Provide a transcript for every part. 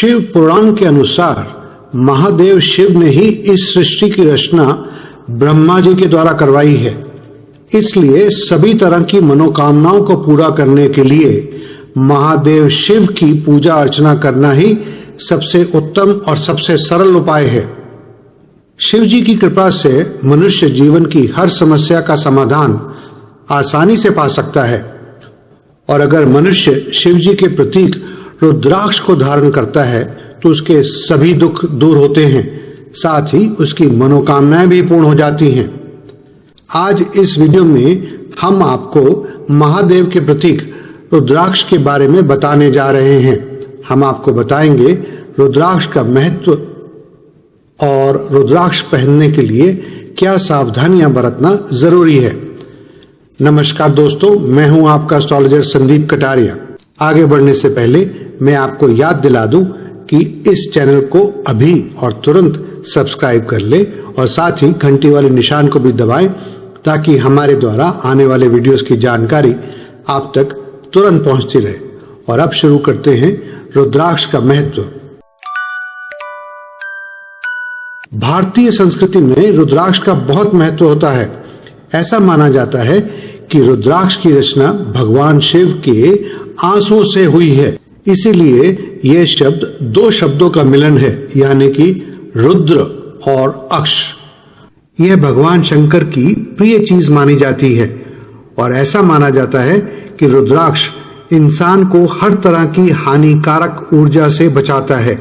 शिव पुराण के अनुसार महादेव शिव ने ही इस सृष्टि की रचना ब्रह्मा जी के द्वारा करवाई है। इसलिए सभी तरह की मनोकामनाओं को पूरा करने के लिए महादेव शिव की पूजा अर्चना करना ही सबसे उत्तम और सबसे सरल उपाय है। शिव जी की कृपा से मनुष्य जीवन की हर समस्या का समाधान आसानी से पा सकता है। और अगर मनुष्य शिव जी के प्रतीक रुद्राक्ष को धारण करता है तो उसके सभी दुख दूर होते हैं, साथ ही उसकी मनोकामनाएं भी पूर्ण हो जाती हैं। आज इस वीडियो में हम आपको महादेव के प्रतीक रुद्राक्ष के बारे में बताने जा रहे हैं। हम आपको बताएंगे रुद्राक्ष का महत्व और रुद्राक्ष पहनने के लिए क्या सावधानियां बरतना जरूरी है। नमस्कार दोस्तों, मैं हूं आपका एस्ट्रोलॉजर संदीप कटारिया। आगे बढ़ने से पहले मैं आपको याद दिला दूं कि इस चैनल को अभी और तुरंत सब्सक्राइब कर ले और साथ ही घंटी वाले निशान को भी दबाएं ताकि हमारे द्वारा आने वाले वीडियोस की जानकारी आप तक तुरंत पहुंचती रहे। और अब शुरू करते हैं रुद्राक्ष का महत्व। भारतीय संस्कृति में रुद्राक्ष का बहुत महत्व होता है। ऐसा माना जाता है कि रुद्राक्ष की रचना भगवान शिव के आंसुओं से हुई है। इसीलिए यह शब्द दो शब्दों का मिलन है, यानी कि रुद्र और अक्ष। यह भगवान शंकर की प्रिय चीज मानी जाती है और ऐसा माना जाता है कि रुद्राक्ष इंसान को हर तरह की हानिकारक ऊर्जा से बचाता है।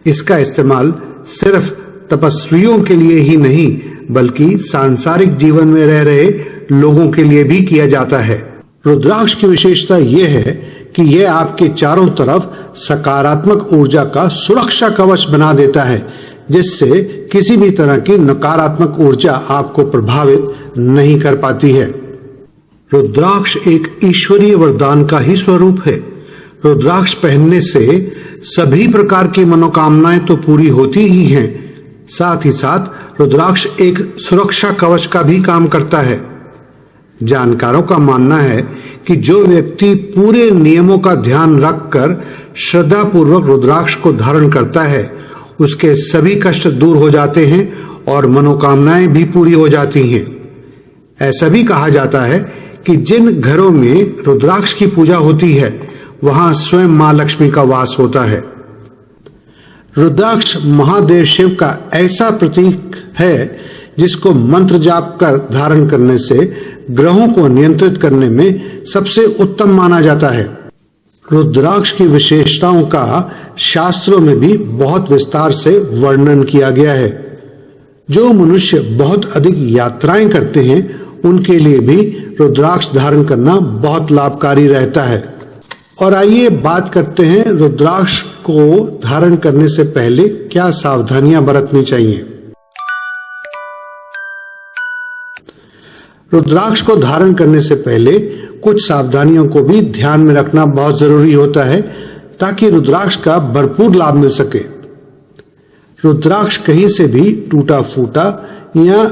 इसका इस्तेमाल सिर्फ तपस्वियों के लिए ही नहीं बल्कि सांसारिक जीवन में रह रहे लोगों के लिए भी किया जाता है। रुद्राक्ष की विशेषता यह है कि यह आपके चारों तरफ सकारात्मक ऊर्जा का सुरक्षा कवच बना देता है, जिससे किसी भी तरह की नकारात्मक ऊर्जा आपको प्रभावित नहीं कर पाती है। रुद्राक्ष एक ईश्वरीय वरदान का ही स्वरूप है। रुद्राक्ष पहनने से सभी प्रकार की मनोकामनाएं तो पूरी होती ही हैं, साथ ही साथ रुद्राक्ष एक सुरक्षा कवच का भी काम करता है। जानकारों का मानना है कि जो व्यक्ति पूरे नियमों का ध्यान रखकर श्रद्धा पूर्वक रुद्राक्ष को धारण करता है उसके सभी कष्ट दूर हो जाते हैं और मनोकामनाएं भी पूरी हो जाती हैं। ऐसा भी कहा जाता है कि जिन घरों में रुद्राक्ष की पूजा होती है वहां स्वयं मां लक्ष्मी का वास होता है। रुद्राक्ष महादेव शिव का ऐसा प्रतीक है जिसको मंत्र जाप कर धारण करने से ग्रहों को नियंत्रित करने में सबसे उत्तम माना जाता है। रुद्राक्ष की विशेषताओं का शास्त्रों में भी बहुत विस्तार से वर्णन किया गया है। जो मनुष्य बहुत अधिक यात्राएं करते हैं उनके लिए भी रुद्राक्ष धारण करना बहुत लाभकारी रहता है। और आइए बात करते हैं रुद्राक्ष को धारण करने से पहले क्या सावधानियां बरतनी चाहिए। रुद्राक्ष को धारण करने से पहले कुछ सावधानियों को भी ध्यान में रखना बहुत जरूरी होता है ताकि रुद्राक्ष का भरपूर लाभ मिल सके। रुद्राक्ष कहीं से भी टूटा फूटा या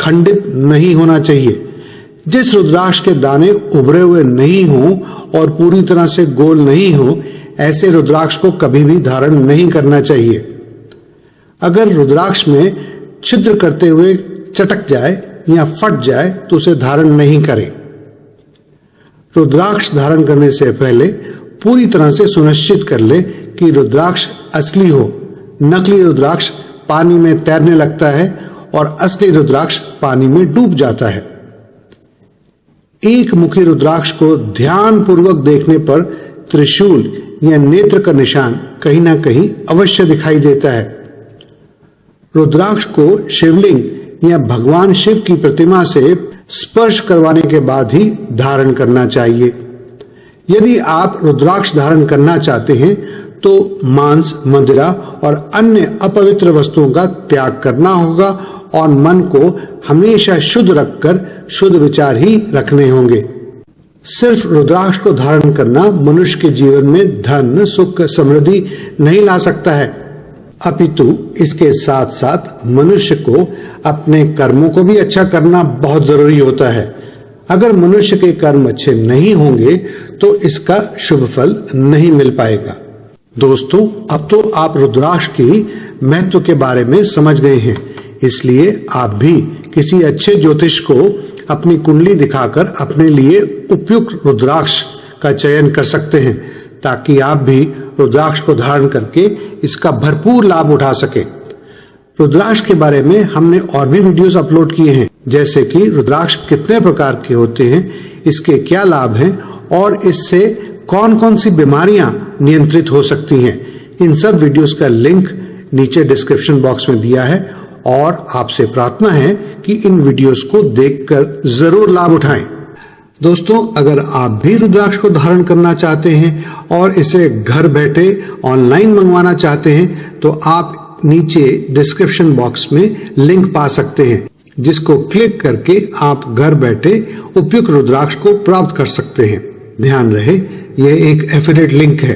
खंडित नहीं होना चाहिए। जिस रुद्राक्ष के दाने उभरे हुए नहीं हो और पूरी तरह से गोल नहीं हो, ऐसे रुद्राक्ष को कभी भी धारण नहीं करना चाहिए। अगर रुद्राक्ष में छिद्र करते हुए चटक जाए या फट जाए तो उसे धारण नहीं करें। रुद्राक्ष धारण करने से पहले पूरी तरह से सुनिश्चित कर ले कि रुद्राक्ष असली हो। नकली रुद्राक्ष पानी में तैरने लगता है और असली रुद्राक्ष पानी में डूब जाता है। एक मुखी रुद्राक्ष को ध्यान पूर्वक देखने पर त्रिशूल या नेत्र का निशान कहीं ना कहीं अवश्य दिखाई देता है। रुद्राक्ष को शिवलिंग या भगवान शिव की प्रतिमा से स्पर्श करवाने के बाद ही धारण करना चाहिए। यदि आप रुद्राक्ष धारण करना चाहते हैं तो मांस, मदिरा और अन्य अपवित्र वस्तुओं का त्याग करना होगा और मन को हमेशा शुद्ध रखकर शुद्ध विचार ही रखने होंगे। सिर्फ रुद्राक्ष को धारण करना मनुष्य के जीवन में धन, सुख, समृद्धि नहीं ला सकता है, अपितु इसके साथ साथ मनुष्य को अपने कर्मों को भी अच्छा करना बहुत जरूरी होता है। अगर मनुष्य के कर्म अच्छे नहीं होंगे तो इसका शुभ फल नहीं मिल पाएगा। दोस्तों, अब तो आप रुद्राक्ष की महत्व के बारे में समझ गए हैं, इसलिए आप भी किसी अच्छे ज्योतिष को अपनी कुंडली दिखाकर अपने लिए उपयुक्त रुद्राक्ष का चयन कर सकते हैं, ताकि आप भी रुद्राक्ष को धारण करके इसका भरपूर लाभ उठा सके। रुद्राक्ष के बारे में हमने और भी वीडियोस अपलोड किए हैं, जैसे कि रुद्राक्ष कितने प्रकार के होते हैं, इसके क्या लाभ हैं और इससे कौन कौन सी बीमारियां नियंत्रित हो सकती हैं। इन सब वीडियोस का लिंक नीचे डिस्क्रिप्शन बॉक्स में दिया है और आपसे प्रार्थना है कि इन वीडियोस को देखकर जरूर लाभ उठाएं। दोस्तों, अगर आप भी रुद्राक्ष को धारण करना चाहते हैं और इसे घर बैठे ऑनलाइन मंगवाना चाहते हैं, तो आप नीचे डिस्क्रिप्शन बॉक्स में लिंक पा सकते हैं, जिसको क्लिक करके आप घर बैठे उपयुक्त रुद्राक्ष को प्राप्त कर सकते हैं। ध्यान रहे, यह एक एफिलिएट लिंक है।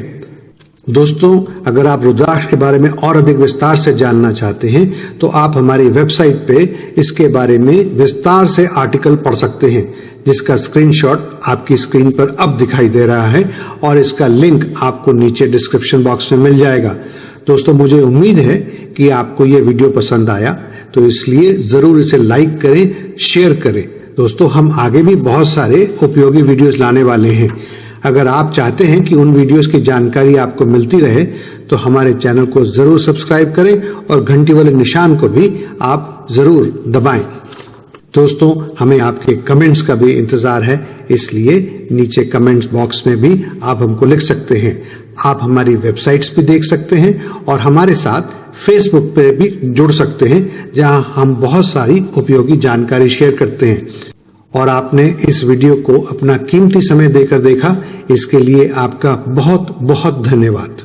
दोस्तों, अगर आप रुद्राक्ष के बारे में और अधिक विस्तार से जानना चाहते हैं, तो आप हमारी वेबसाइट पे इसके बारे में विस्तार से आर्टिकल पढ़ सकते हैं, जिसका स्क्रीनशॉट आपकी स्क्रीन पर अब दिखाई दे रहा है और इसका लिंक आपको नीचे डिस्क्रिप्शन बॉक्स में मिल जाएगा। दोस्तों, मुझे उम्मीद है कि आपको ये वीडियो पसंद आया, तो इसलिए जरूर इसे लाइक करें, शेयर करें। दोस्तों, हम आगे भी बहुत सारे उपयोगी वीडियोस लाने वाले हैं। अगर आप चाहते हैं कि उन वीडियोस की जानकारी आपको मिलती रहे, तो हमारे चैनल को जरूर सब्सक्राइब करें और घंटी वाले निशान को भी आप जरूर दबाएं। दोस्तों, हमें आपके कमेंट्स का भी इंतजार है, इसलिए नीचे कमेंट्स बॉक्स में भी आप हमको लिख सकते हैं। आप हमारी वेबसाइट्स भी देख सकते हैं और हमारे साथ फेसबुक पे भी जुड़ सकते हैं, जहां हम बहुत सारी उपयोगी जानकारी शेयर करते हैं। और आपने इस वीडियो को अपना कीमती समय देकर देखा, इसके लिए आपका बहुत बहुत धन्यवाद।